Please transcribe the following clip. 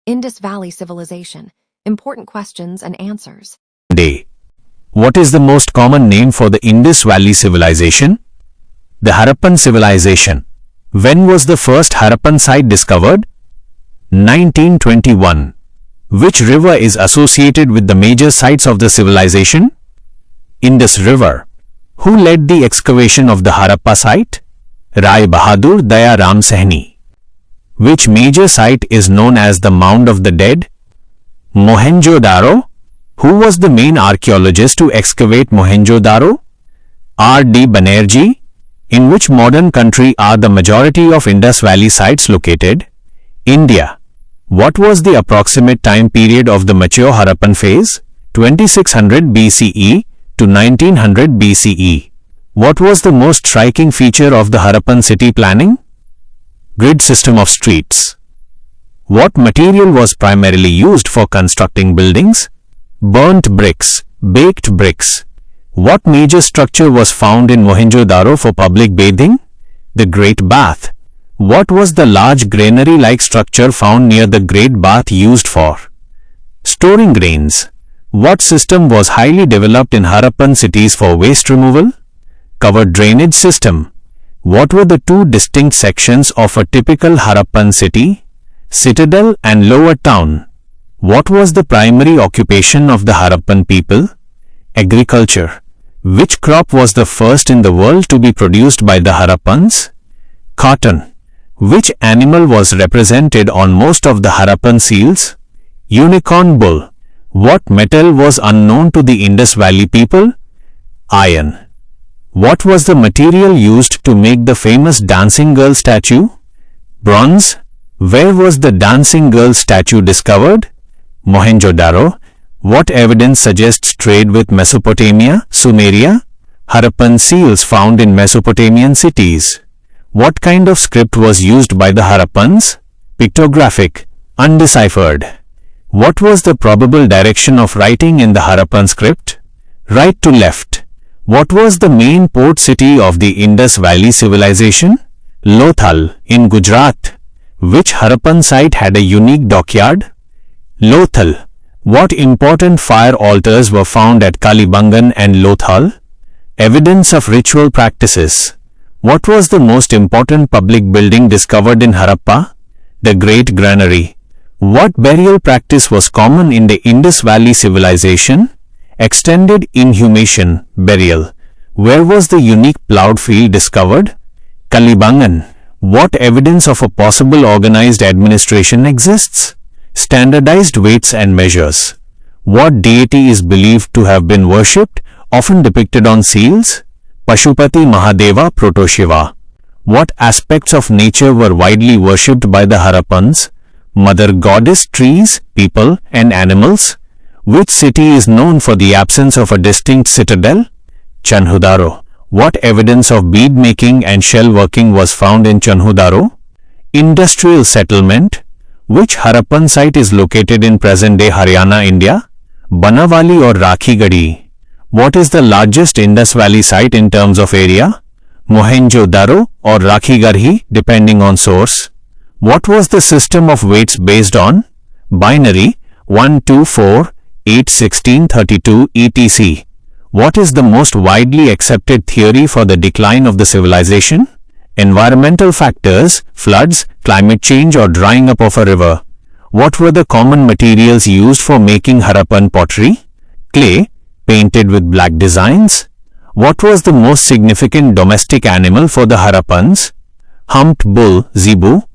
Indus Valley Civilization. Important questions and answers. Day. What is the most common name for the Indus Valley Civilization? The Harappan Civilization. When was the first Harappan site discovered? 1921. Which river is associated with the major sites of the civilization? Indus River. Who led the excavation of the Harappa site? Rai Bahadur Daya Ram Sahni. Which major site is known as the Mound of the Dead? Mohenjo-daro. Who was the main archaeologist to excavate Mohenjo-daro? R.D. Banerjee. In which modern country are the majority of Indus Valley sites located? India. What was the approximate time period of the mature Harappan phase? 2600 BCE to 1900 BCE. What was the most striking feature of the Harappan city planning? Grid system of streets. What material was primarily used for constructing buildings? Burnt bricks, baked bricks. What major structure was found in Mohenjo-daro for public bathing? The Great Bath. What was the large granary-like structure found near the Great Bath used for storing grains? What system was highly developed in Harappan cities for waste removal? Covered drainage system. What were the two distinct sections of a typical Harappan city? Citadel and Lower Town. What was the primary occupation of the Harappan people? Agriculture. Which crop was the first in the world to be produced by the Harappans? Cotton. Which animal was represented on most of the Harappan seals? Unicorn bull. What metal was unknown to the Indus Valley people? Iron. What was the material used to make the famous dancing girl statue? Bronze. Where was the dancing girl statue discovered? Mohenjo-daro. What evidence suggests trade with Mesopotamia, Sumeria? Harappan seals found in Mesopotamian cities. What kind of script was used by the Harappans? Pictographic. Undeciphered. What was the probable direction of writing in the Harappan script? Right to left. What was the main port city of the Indus Valley civilization? Lothal, in Gujarat. Which Harappan site had a unique dockyard? Lothal. What important fire altars were found at Kalibangan and Lothal? Evidence of ritual practices. What was the most important public building discovered in Harappa? The Great Granary. What burial practice was common in the Indus Valley civilization? Extended inhumation, burial. Where was the unique ploughed field discovered? Kalibangan. What evidence of a possible organized administration exists? Standardized weights and measures. What deity is believed to have been worshipped, often depicted on seals? Pashupati Mahadeva Protoshiva. What aspects of nature were widely worshipped by the Harappans? Mother goddess, trees, people, and animals? Which city is known for the absence of a distinct citadel? Chanhudaro. What evidence of bead making and shell working was found in Chanhudaro? Industrial settlement. Which Harappan site is located in present-day Haryana, India? Banawali or Rakhigadi. What is the largest Indus Valley site in terms of area? Mohenjo-daro or Rakhigarhi, depending on source. What was the system of weights based on? Binary, 1, 2, 4, 8, 16, 32, etc. What is the most widely accepted theory for the decline of the civilization? Environmental factors, floods, climate change or drying up of a river. What were the common materials used for making Harappan pottery? Clay, painted with black designs. What was the most significant domestic animal for the Harappans? Humped bull, zebu.